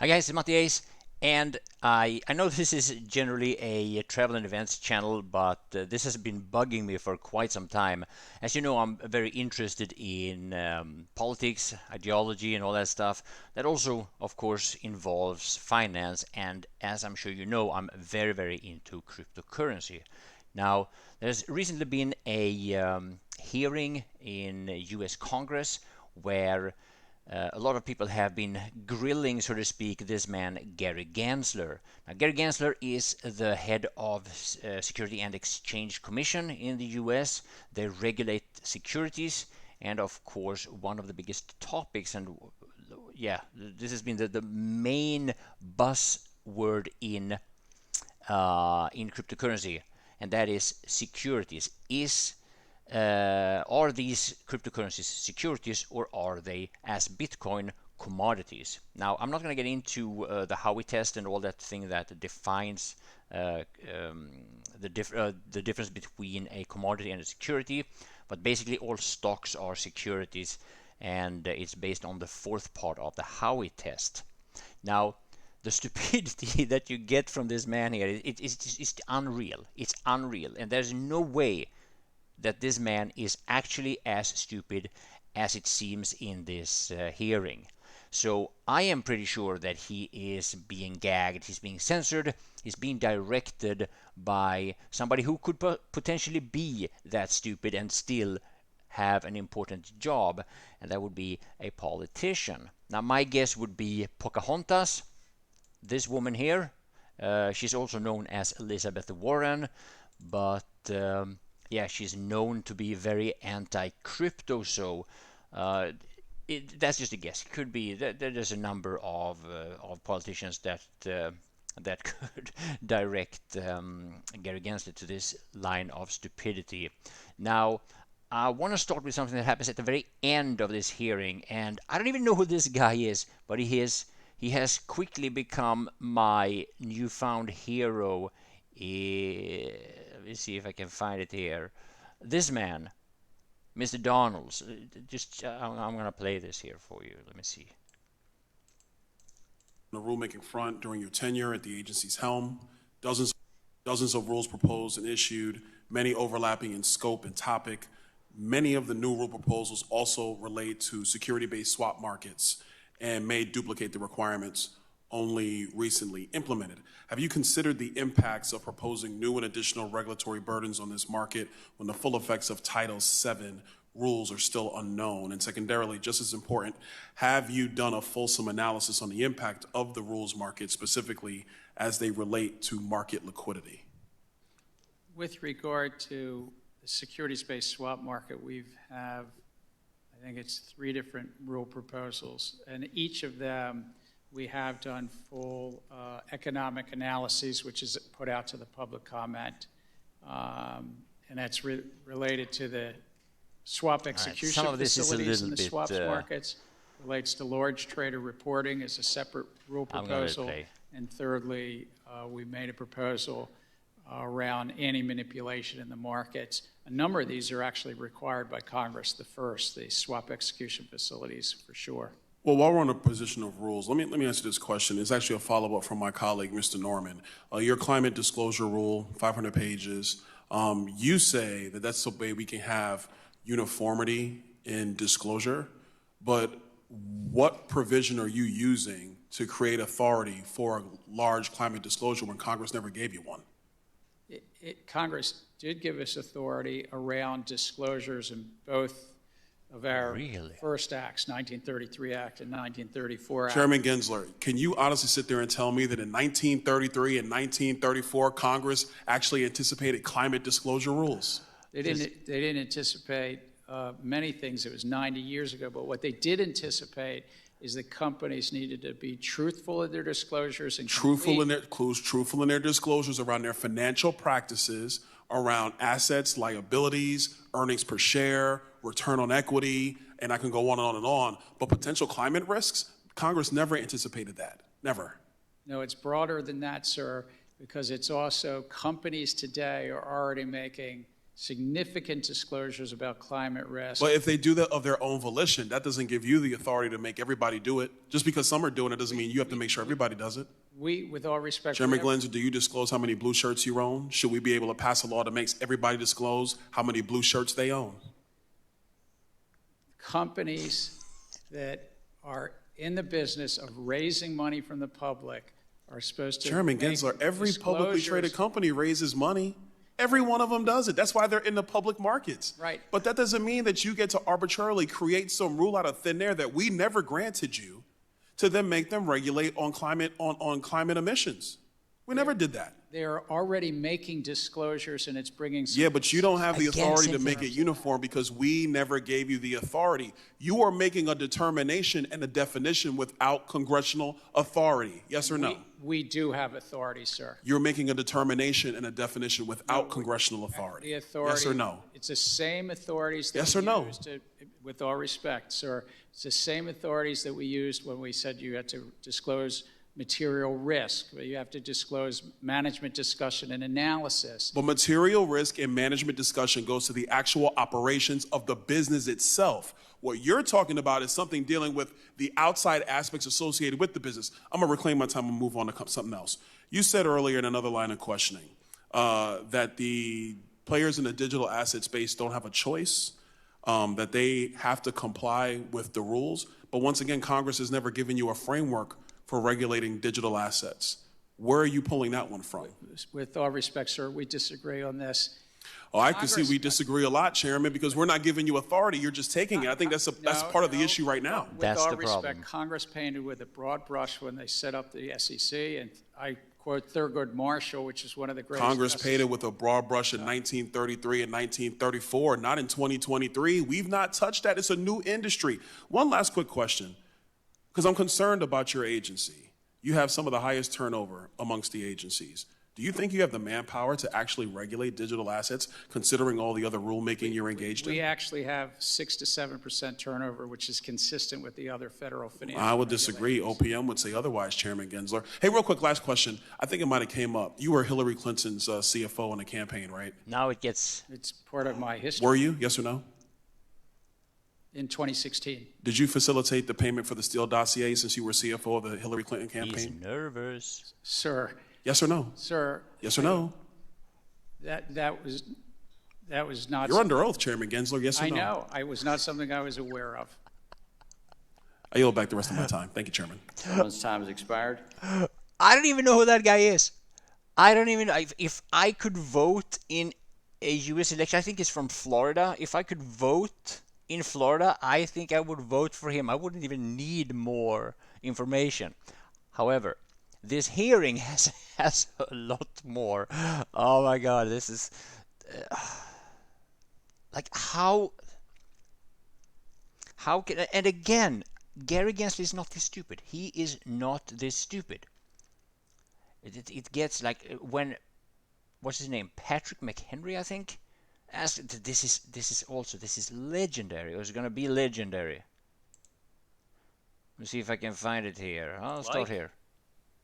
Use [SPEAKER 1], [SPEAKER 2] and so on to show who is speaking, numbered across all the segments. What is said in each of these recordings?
[SPEAKER 1] Hi guys, it's MattiAce, and I know this is generally a travel and events channel, but this has been bugging me for quite some time. As you know, I'm very interested in politics, ideology, and all that stuff. That also, of course, involves finance, and as I'm sure you know, I'm very, very into cryptocurrency. Now, there's recently been a hearing in US Congress where a lot of people have been grilling, so to speak, this man, Gary Gensler. Now, Gary Gensler is the head of Security and Exchange Commission in the US. They regulate securities, and of course, one of the biggest topics, and yeah, this has been the main buzzword in cryptocurrency, and that is securities. Are these cryptocurrencies securities, or are they, as Bitcoin, commodities? Now, I'm not going to get into the Howey test and all that thing that defines the difference between a commodity and a security, but basically all stocks are securities, and it's based on the fourth part of the Howey test. Now, the stupidity that you get from this man here, it's unreal. It's unreal, and there's no way that this man is actually as stupid as it seems in this hearing. So I am pretty sure that he is being gagged, he's being censored, he's being directed by somebody who could potentially be that stupid and still have an important job, and that would be a politician. Now, my guess would be Pocahontas, this woman here. She's also known as Elizabeth Warren, but yeah, she's known to be very anti-crypto, so that's just a guess. It could be that there's a number of politicians that could direct Gary Gensler to this line of stupidity. Now, I want to start with something that happens at the very end of this hearing, and I don't even know who this guy is, but he has quickly become my newfound hero. Let me see if I can find it here. This man, Mr. Donalds. I'm going to play this here for you. Let me see.
[SPEAKER 2] The rulemaking front during your tenure at the agency's helm, dozens of rules proposed and issued, many overlapping in scope and topic. Many of the new rule proposals also relate to security-based swap markets and may duplicate the requirements only recently implemented. Have you considered the impacts of proposing new and additional regulatory burdens on this market when the full effects of Title VII rules are still unknown? And secondarily, just as important, have you done a fulsome analysis on the impact of the rules market, specifically as they relate to market liquidity?
[SPEAKER 3] With regard to the securities-based swap market, we have, I think it's 3 different rule proposals, and each of them we have done full economic analyses, which is put out to the public comment, and that's related to the swap execution facilities in the swaps markets, relates to large trader reporting as a separate rule proposal, and thirdly, we made a proposal around anti-manipulation in the markets. A number of these are actually required by Congress. The swap execution facilities, for sure.
[SPEAKER 2] Well, while we're on the position of rules, let me answer this question. It's actually a follow-up from my colleague, Mr. Norman. Your climate disclosure rule, 500 pages, you say that that's the way we can have uniformity in disclosure, but what provision are you using to create authority for a large climate disclosure when Congress never gave you one?
[SPEAKER 3] Congress did give us authority around disclosures in both of our first acts, 1933 Act and 1934 Act.
[SPEAKER 2] Chairman Gensler, can you honestly sit there and tell me that in 1933 and 1934, Congress actually anticipated climate disclosure rules?
[SPEAKER 3] They didn't anticipate many things. It was 90 years ago, but what they did anticipate is that companies needed to be truthful in their disclosures and
[SPEAKER 2] truthful in their disclosures around their financial practices, around assets, liabilities, earnings per share, return on equity, and I can go on and on and on. But potential climate risks, Congress never anticipated that. Never.
[SPEAKER 3] No, it's broader than that, sir, because it's also companies today are already making significant disclosures about climate risk.
[SPEAKER 2] But if they do that of their own volition, that doesn't give you the authority to make everybody do it. Just because some are doing it doesn't mean you have to make sure everybody does it.
[SPEAKER 3] We, with all respect,
[SPEAKER 2] Chairman Gensler, do you disclose how many blue shirts you own? Should we be able to pass a law that makes everybody disclose how many blue shirts they own?
[SPEAKER 3] companies that are in the business of raising money from the public are supposed to
[SPEAKER 2] Chairman
[SPEAKER 3] make
[SPEAKER 2] Gensler, every publicly traded
[SPEAKER 3] disclosures.
[SPEAKER 2] company raises money. Every one of them does it. That's why they're in the public markets.
[SPEAKER 3] Right.
[SPEAKER 2] But that doesn't mean that you get to arbitrarily create some rule out of thin air that we never granted you to then make them regulate on climate emissions. We never did that.
[SPEAKER 3] They are already making disclosures, and it's bringing some...
[SPEAKER 2] Yeah, but you don't have the
[SPEAKER 1] Again,
[SPEAKER 2] authority to
[SPEAKER 1] same
[SPEAKER 2] make
[SPEAKER 1] thing.
[SPEAKER 2] it uniform because we never gave you the authority. You are making a determination and a definition without congressional authority. Yes or no?
[SPEAKER 3] We do have authority, sir.
[SPEAKER 2] You're making a determination and a definition without congressional
[SPEAKER 3] The
[SPEAKER 2] authority.
[SPEAKER 3] authority...
[SPEAKER 2] Yes or no?
[SPEAKER 3] It's the same authorities that
[SPEAKER 2] Yes
[SPEAKER 3] we
[SPEAKER 2] or no?
[SPEAKER 3] used to, with all respect, sir, it's the same authorities that we used when we said you had to disclose material risk, but you have to disclose management discussion and analysis.
[SPEAKER 2] But material risk and management discussion goes to the actual operations of the business itself. What you're talking about is something dealing with the outside aspects associated with the business. I'm going to reclaim my time and move on to something else. You said earlier in another line of questioning that the players in the digital asset space don't have a choice, that they have to comply with the rules. But once again, Congress has never given you a framework for regulating digital assets. Where are you pulling that one from?
[SPEAKER 3] With all respect, sir, we disagree on this.
[SPEAKER 2] Oh, I can see
[SPEAKER 3] Congress-
[SPEAKER 2] we disagree a lot, Chairman, because we're not giving you authority. You're just taking it. I think that's
[SPEAKER 3] No,
[SPEAKER 2] part of the
[SPEAKER 3] no.
[SPEAKER 2] issue right now.
[SPEAKER 3] With
[SPEAKER 1] That's
[SPEAKER 3] all
[SPEAKER 1] the
[SPEAKER 3] respect,
[SPEAKER 1] problem.
[SPEAKER 3] Congress painted with a broad brush when they set up the SEC, and I quote Thurgood Marshall, which is one of the greatest.
[SPEAKER 2] Congress
[SPEAKER 3] justices.
[SPEAKER 2] painted with a broad brush in 1933 and 1934, not in 2023. We've not touched that. It's a new industry. One last quick question, because I'm concerned about your agency. You have some of the highest turnover amongst the agencies. Do you think you have the manpower to actually regulate digital assets, considering all the other rulemaking you're engaged
[SPEAKER 3] We
[SPEAKER 2] in?
[SPEAKER 3] actually have 6 to 7% turnover, which is consistent with the other federal financial
[SPEAKER 2] I would disagree.
[SPEAKER 3] regulators.
[SPEAKER 2] OPM would say otherwise, Chairman Gensler. Hey, real quick, last question. I think it might have came up. You were Hillary Clinton's CFO in the campaign, right?
[SPEAKER 1] Now it gets,
[SPEAKER 3] It's part of my history.
[SPEAKER 2] Were you? Yes or no?
[SPEAKER 3] In 2016.
[SPEAKER 2] Did you facilitate the payment for the Steele dossier since you were CFO of the Hillary Clinton
[SPEAKER 1] he's
[SPEAKER 2] campaign?
[SPEAKER 1] nervous.
[SPEAKER 3] Sir,
[SPEAKER 2] Yes or no?
[SPEAKER 3] sir,
[SPEAKER 2] Yes or no?
[SPEAKER 3] that was not.
[SPEAKER 2] You're under oath, Chairman Gensler. Yes or
[SPEAKER 3] I
[SPEAKER 2] no?
[SPEAKER 3] know. I was not something I was aware of.
[SPEAKER 2] I yield back the rest of my time. Thank you, Chairman.
[SPEAKER 4] Everyone's time has expired.
[SPEAKER 1] I don't even know who that guy is. I don't even know. If I could vote in a U.S. election, I think it's from Florida. If I could vote in Florida, I think I would vote for him. I wouldn't even need more information. However, this hearing has a lot more. Oh my God, this is like how can, and again, Gary Gensler is not this stupid. He is not this stupid. It gets like when, what's his name, Patrick McHenry, I think, asked. This is legendary. It was going to be legendary. Let me see if I can find it here. I'll start here.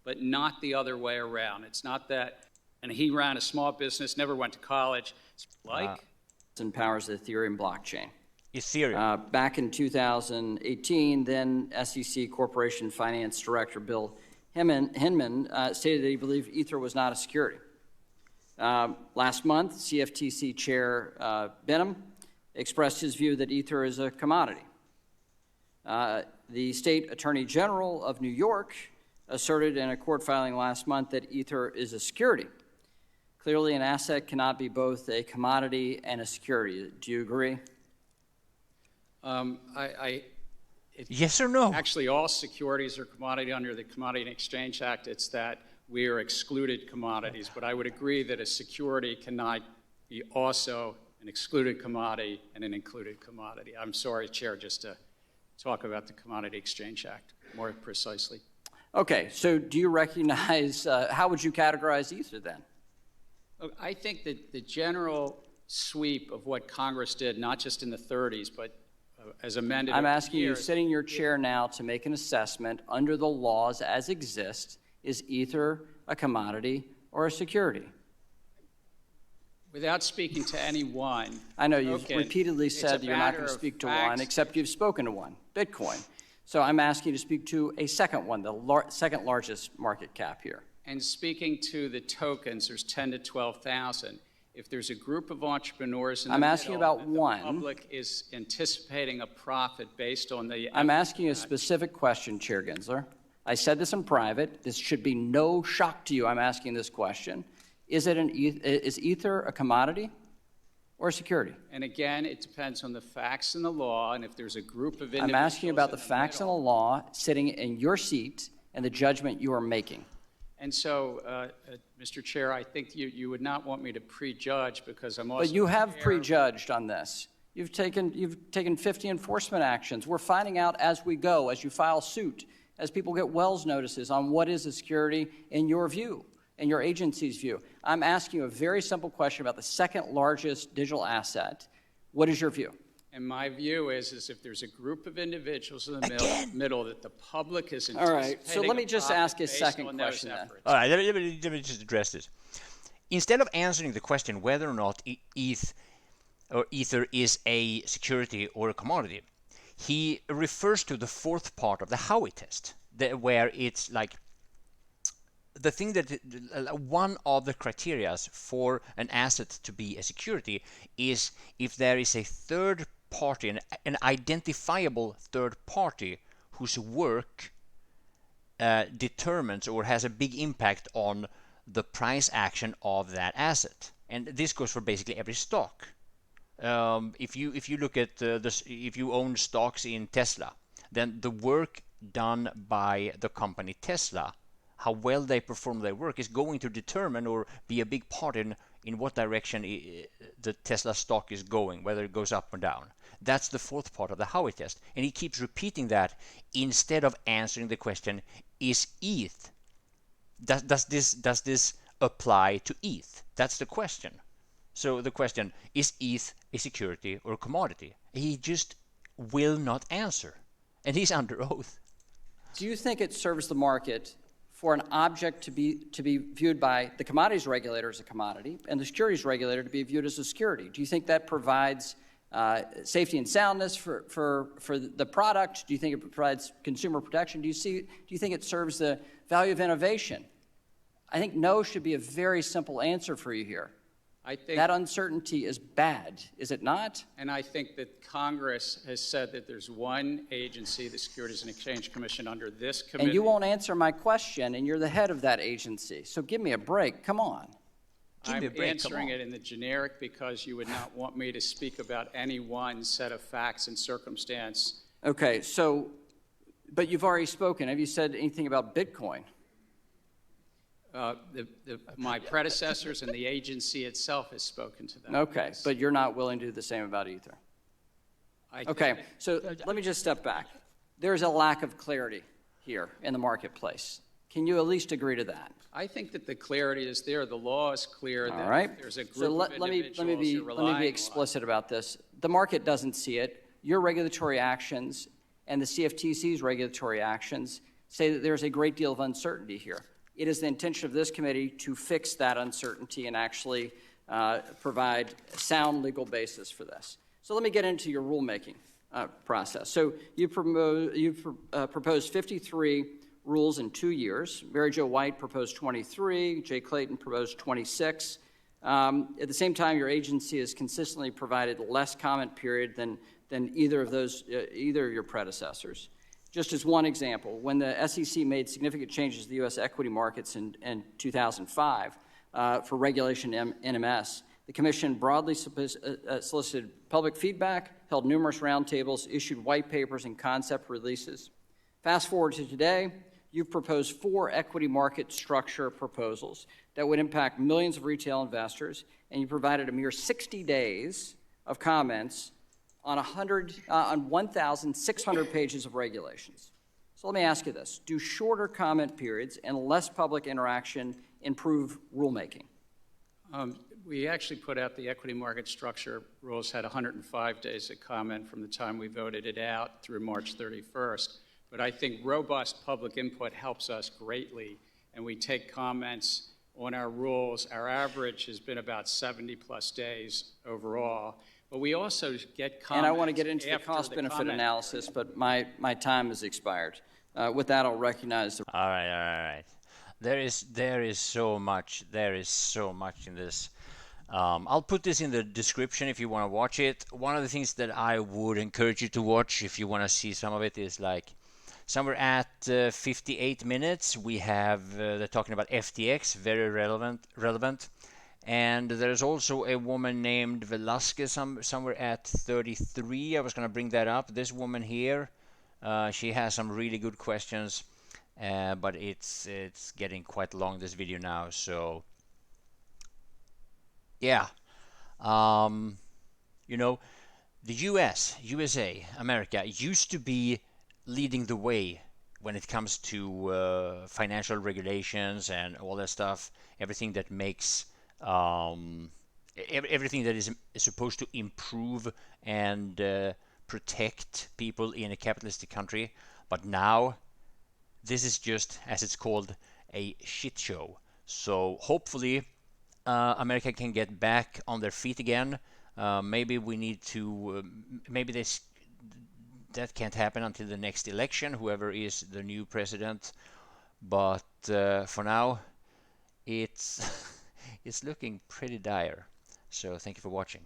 [SPEAKER 5] But not the other way around. It's not that, and he ran a small business, never went to college. It's like,
[SPEAKER 4] And powers the Ethereum blockchain.
[SPEAKER 1] Ethereum.
[SPEAKER 4] Back in 2018, then SEC Corporation Finance Director Bill Hinman stated that he believed Ether was not a security. Last month, CFTC Chair Benham expressed his view that Ether is a commodity. The State Attorney General of New York asserted in a court filing last month that Ether is a security. Clearly, an asset cannot be both a commodity and a security. Do you agree?
[SPEAKER 1] Yes or no?
[SPEAKER 3] Actually, all securities are commodity under the Commodity and Exchange Act. It's that we are excluded commodities. But I would agree that a security cannot be also an excluded commodity and an included commodity. I'm sorry, Chair, just to talk about the Commodity Exchange Act more precisely.
[SPEAKER 4] Okay, so do you recognize, how would you categorize Ether then?
[SPEAKER 3] Look, I think that the general sweep of what Congress did, not just in the 30s, but as amended
[SPEAKER 4] I'm
[SPEAKER 3] over the
[SPEAKER 4] asking you,
[SPEAKER 3] years,
[SPEAKER 4] sitting in your chair now, to make an assessment under the laws as exist. Is Ether a commodity or a security?
[SPEAKER 5] Without speaking to anyone.
[SPEAKER 4] I know you've
[SPEAKER 5] Okay,
[SPEAKER 4] repeatedly
[SPEAKER 5] it's
[SPEAKER 4] said
[SPEAKER 5] a
[SPEAKER 4] you're not
[SPEAKER 5] matter
[SPEAKER 4] going to
[SPEAKER 5] of
[SPEAKER 4] speak to one,
[SPEAKER 5] facts.
[SPEAKER 4] except you've spoken to one, Bitcoin. So I'm asking you to speak to a second one, the second largest market cap here.
[SPEAKER 5] And speaking to the tokens, there's 10 to 12,000. If there's a group of entrepreneurs in the
[SPEAKER 4] I'm asking
[SPEAKER 5] middle
[SPEAKER 4] about
[SPEAKER 5] that the
[SPEAKER 4] one.
[SPEAKER 5] public is anticipating a profit based on the.
[SPEAKER 4] I'm asking you a specific question, Chair Gensler. I said this in private. This should be no shock to you. I'm asking this question. Is Ether a commodity or a security?
[SPEAKER 5] And again, it depends on the facts and the law, and if there's a group of individuals.
[SPEAKER 4] I'm asking you about the
[SPEAKER 5] in
[SPEAKER 4] facts and the
[SPEAKER 5] middle.
[SPEAKER 4] law sitting in your seat and the judgment you are making.
[SPEAKER 5] And so, Mr. Chair, I think you would not want me to prejudge because I'm also.
[SPEAKER 4] But you have
[SPEAKER 5] aware-
[SPEAKER 4] prejudged on this. You've taken 50 enforcement actions. We're finding out as we go, as you file suit, as people get Wells notices on what is a security in your view, in your agency's view. I'm asking you a very simple question about the second largest digital asset. What is your view?
[SPEAKER 5] And my view is if there's a group of individuals in the middle that the public is
[SPEAKER 4] All
[SPEAKER 5] anticipating.
[SPEAKER 4] right, so let me just ask a
[SPEAKER 5] based
[SPEAKER 4] second
[SPEAKER 5] on those
[SPEAKER 4] question then.
[SPEAKER 5] efforts.
[SPEAKER 1] All right, let me just address this. Instead of answering the question whether or not Ether is a security or a commodity, he refers to the fourth part of the Howey test, where it's like the thing that one of the criteria for an asset to be a security is if there is a third party, an identifiable third party whose work determines or has a big impact on the price action of that asset. And this goes for basically every stock. If you look at if you own stocks in Tesla, then the work done by the company Tesla, how well they perform their work, is going to determine or be a big part in what direction the Tesla stock is going, whether it goes up or down. That's the fourth part of the Howey test, and he keeps repeating that instead of answering the question: is ETH? Does this apply to ETH? That's the question. So the question, is ETH a security or a commodity? He just will not answer, and he's under oath.
[SPEAKER 4] Do you think it serves the market for an object to be viewed by the commodities regulator as a commodity and the securities regulator to be viewed as a security? Do you think that provides safety and soundness for the product? Do you think it provides consumer protection? Do you think it serves the value of innovation? I think no should be a very simple answer for you here.
[SPEAKER 5] I think
[SPEAKER 4] That uncertainty is bad, is it not?
[SPEAKER 5] And I think that Congress has said that there's one agency, the Securities and Exchange Commission, under this committee.
[SPEAKER 4] And you won't answer my question, and you're the head of that agency. So give me a break. Come on.
[SPEAKER 5] I'm
[SPEAKER 1] me a break,
[SPEAKER 5] answering
[SPEAKER 1] come on.
[SPEAKER 5] it in the generic because you would not want me to speak about any one set of facts and circumstance.
[SPEAKER 4] Okay, so, but you've already spoken. Have you said anything about Bitcoin?
[SPEAKER 5] My predecessors and the agency itself has spoken to them.
[SPEAKER 4] Okay, but you're not willing to do the same about Ether.
[SPEAKER 5] I think
[SPEAKER 4] Okay, so let me just step back. There's a lack of clarity here in the marketplace. Can you at least agree to that?
[SPEAKER 5] I think that the clarity is there. The law is clear
[SPEAKER 4] All
[SPEAKER 5] that
[SPEAKER 4] right.
[SPEAKER 5] if there's a group
[SPEAKER 4] So
[SPEAKER 5] of
[SPEAKER 4] let me
[SPEAKER 5] individuals you're relying
[SPEAKER 4] be
[SPEAKER 5] on.
[SPEAKER 4] explicit about this. The market doesn't see it. Your regulatory actions and the CFTC's regulatory actions say that there's a great deal of uncertainty here. It is the intention of this committee to fix that uncertainty and actually provide a sound legal basis for this. So let me get into your rulemaking process. So you've proposed 53 rules in 2 years. Mary Jo White proposed 23. Jay Clayton proposed 26. At the same time, your agency has consistently provided less comment period than either of your predecessors. Just as one example, when the SEC made significant changes to the U.S. equity markets in 2005 for regulation NMS, the Commission broadly solicited public feedback, held numerous roundtables, issued white papers and concept releases. Fast forward to today, you've proposed 4 equity market structure proposals that would impact millions of retail investors, and you provided a mere 60 days of comments on 1,600 pages of regulations. So let me ask you this. Do shorter comment periods and less public interaction improve rulemaking?
[SPEAKER 5] We actually put out the equity market structure rules, had 105 days of comment from the time we voted it out through March 31st. But I think robust public input helps us greatly, and we take comments on our rules. Our average has been about 70-plus days overall, but we also get comments.
[SPEAKER 4] And I want to get into the
[SPEAKER 5] after
[SPEAKER 4] cost-benefit
[SPEAKER 5] comment.
[SPEAKER 4] analysis, but my time has expired. With that, I'll recognize the...
[SPEAKER 1] All right, all right. There is so much. There is so much in this. I'll put this in the description if you want to watch it. One of the things that I would encourage you to watch if you want to see some of it is like somewhere at 58 minutes. We have they're talking about FTX, very relevant. And there's also a woman named Velasquez somewhere at 33. I was going to bring that up. This woman here, she has some really good questions, but it's getting quite long, this video now. So yeah, you know, the USA, America used to be leading the way when it comes to financial regulations and all that stuff. Everything that makes everything that is supposed to improve and protect people in a capitalistic country. But now this is just, as it's called, a shit show. So hopefully America can get back on their feet again. Maybe we need to, maybe that can't happen until the next election, whoever is the new president. But for now, it's it's looking pretty dire. So thank you for watching.